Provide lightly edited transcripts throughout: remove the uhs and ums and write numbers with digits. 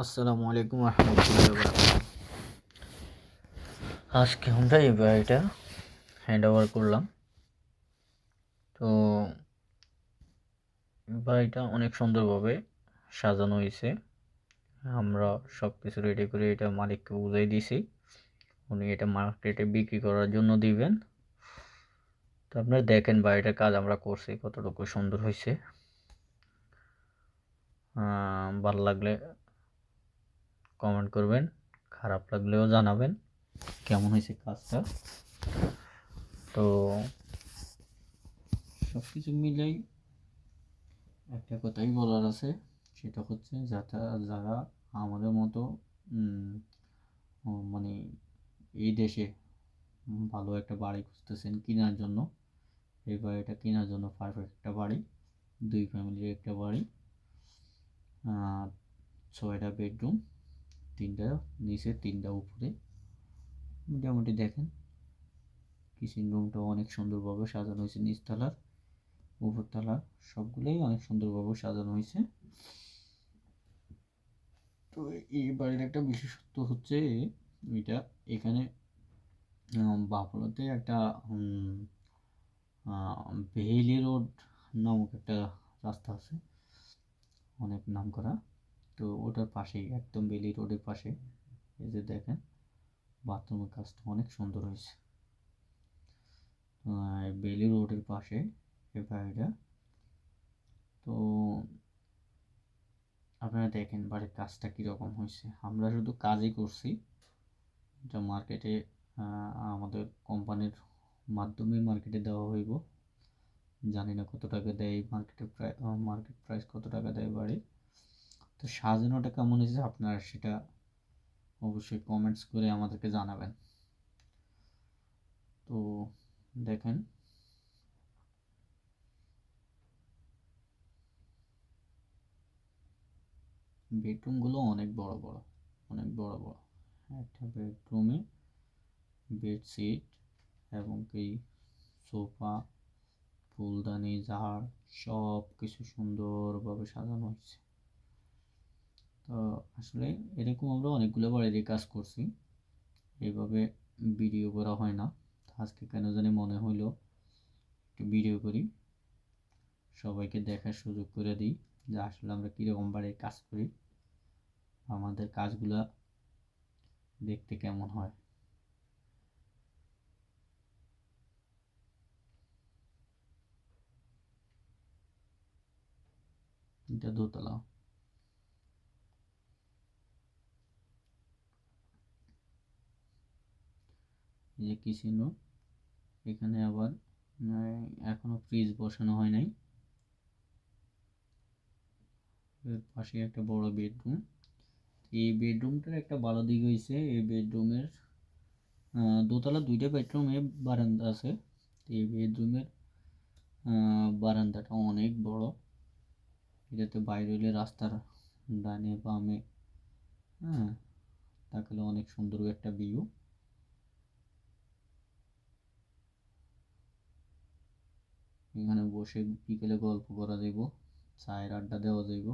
আসসালামু আলাইকুম রহমতুল্লাহি ওয়া বারাকাতুহু। আজকে আমরা এই বাড়িটা হ্যান্ড ওভার করলাম। তো বাড়িটা অনেক সুন্দরভাবে সাজানো হয়েছে। আমরা সব কিছু রেডি করে এটা মালিককে বুঝাই দিয়েছি, উনি এটা মার্কেটে বিক্রি করার জন্য দিবেন। তো আপনারা দেখেন বাড়িটার কাজ আমরা করছি কতটুকু সুন্দর হয়েছে। ভালো লাগলে কমেন্ট করবেন, খারাপ লাগলেও জানাবেন কেমন হয়েছে কাজটা। তো সব কিছু মিলেই একটা কথাই বলার আছে, সেটা হচ্ছে যারা আমাদের মতো মানে এই দেশে ভালো একটা বাড়ি খুঁজতেছেন কেনার জন্য, এই বাড়িটা কেনার জন্য পারফেক্ট একটা বাড়ি। 2 ফ্যামিলির একটা বাড়ি, 6টা বেডরুম, 3টা নিচে 3টা উপরে। মোটামুটি দেখেন কিচেন রুমটাও অনেক সুন্দরভাবে সাজানো হয়েছে, নিচতলার উপরতলার সবগুলোই অনেক সুন্দরভাবে সাজানো হয়েছে। তো এই বাড়ির একটা বিশেষত্ব হচ্ছে এটা, এখানে বাফলোতে একটা বেইলি রোড নামক একটা রাস্তা আছে, অনেক নাম করা। তো ওটার পাশেই, একদম বেইলি রোডের পাশে, এই যে দেখেন বাথরুমের কাজটা অনেক সুন্দর হয়েছে। বেইলি রোডের পাশে এই বাড়িটা। তো আপনারা দেখেন বাড়ির কাজটা কীরকম হয়েছে। আমরা শুধু কাজই করছি, এটা মার্কেটে আমাদের কোম্পানির মাধ্যমে মার্কেটে দেওয়া হইব। জানি না কত টাকা দেয় মার্কেট প্রাইস কত টাকা দেয় বাড়ি। তো সাজানোটা কেমন হয়েছে আপনারা সেটা অবশ্যই কমেন্টস করে আমাদেরকে জানাবেন। তো দেখেন বেডরুমগুলো অনেক বড় বড়, অনেক বড় বড়। একটা বেডরুমে বেডশিট এবং কি সোফা, ফুলদানি, ঝাড় সব কিছু সুন্দরভাবে সাজানো হয়েছে। তো আসলে এরকম আমরা অনেকগুলো বাড়িরই কাজ করছি, এইভাবে ভিডিও করা হয় না। আজকে কেন জানি মনে হইলো একটু ভিডিও করি, সবাইকে দেখার সুযোগ করে দিই যে আসলে আমরা কীরকম বাড়ির কাজ করি, আমাদের কাজগুলা দেখতে কেমন হয়। এটা দোতলা। এই যে কিচেন রুম, এখানে আবার এখনো ফ্রিজ বসানো হয় নাই। এর পাশে একটা বড় বেডরুম। এই বেডরুমটার একটা ভালো দিক হয়েছে, এই বেডরুমের দোতলা 2টা বেডরুমে বারান্দা আছে। এই বেডরুমের বারান্দাটা অনেক বড়, এটাতে বাইরে হলে রাস্তার ডানে বামে তাকালে অনেক সুন্দর একটা ভিউ। এখানে বসে বিকেলে গল্প করা যাইব, চায়ের আড্ডা দেওয়া যাইব।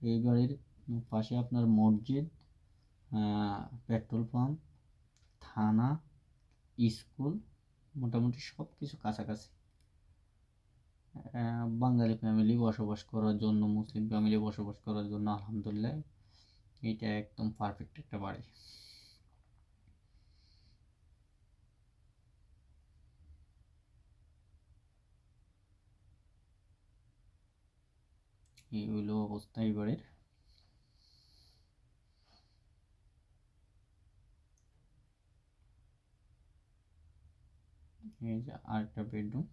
এই বাড়ির পাশে আপনার মসজিদ, পেট্রোল পাম্প, থানা, স্কুল, মোটামুটি সব কিছু কাছাকাছি। বাঙালি ফ্যামিলি বসবাস করার জন্য, মুসলিম ফ্যামিলি বসবাস করার জন্য আলহামদুলিল্লাহ এটা একদম পারফেক্ট একটা বাড়ি। এই হইল অবস্থা এই বাড়ির। এই যে আরেকটা বেডরুম।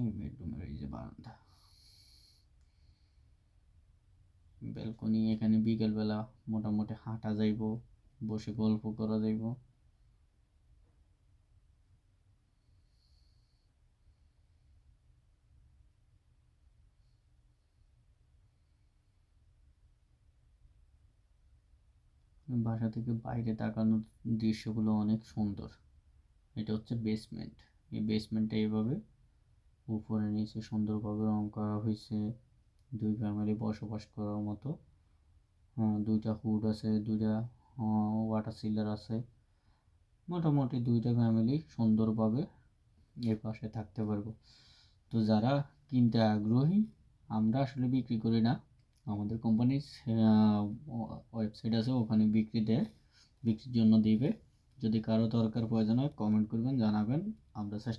এই বেডরুমের এই যে বারান্দা, ব্যালকনি। এখানে বিকেলবেলা মোটামুটি হাঁটা যাইব, বসে গল্প করা যাইব। বাসা থেকে বাইরে তাকানোর দৃশ্যগুলো অনেক সুন্দর। এটা হচ্ছে বেসমেন্ট। এই বেসমেন্টটা এইভাবে উপরে নিচে সুন্দরভাবে রং করা হয়েছে, 2 ফ্যামিলি বসবাস করার মতো। 2টা হুড আছে, 2টা ওয়াটার সিলার আছে, মোটামুটি 2টা ফ্যামিলি সুন্দরভাবে এর পাশে থাকতে পারবো। তো যারা কিনতে আগ্রহী, আমরা আসলে বিক্রি করি না, আমাদের কোম্পানির ওয়েবসাইট আছে, ওখানে বিক্রির জন্য দিবে। যদি কারো দরকার প্রয়োজন হয় কমেন্ট করবেন, জানাবেন, আমরা চেষ্টা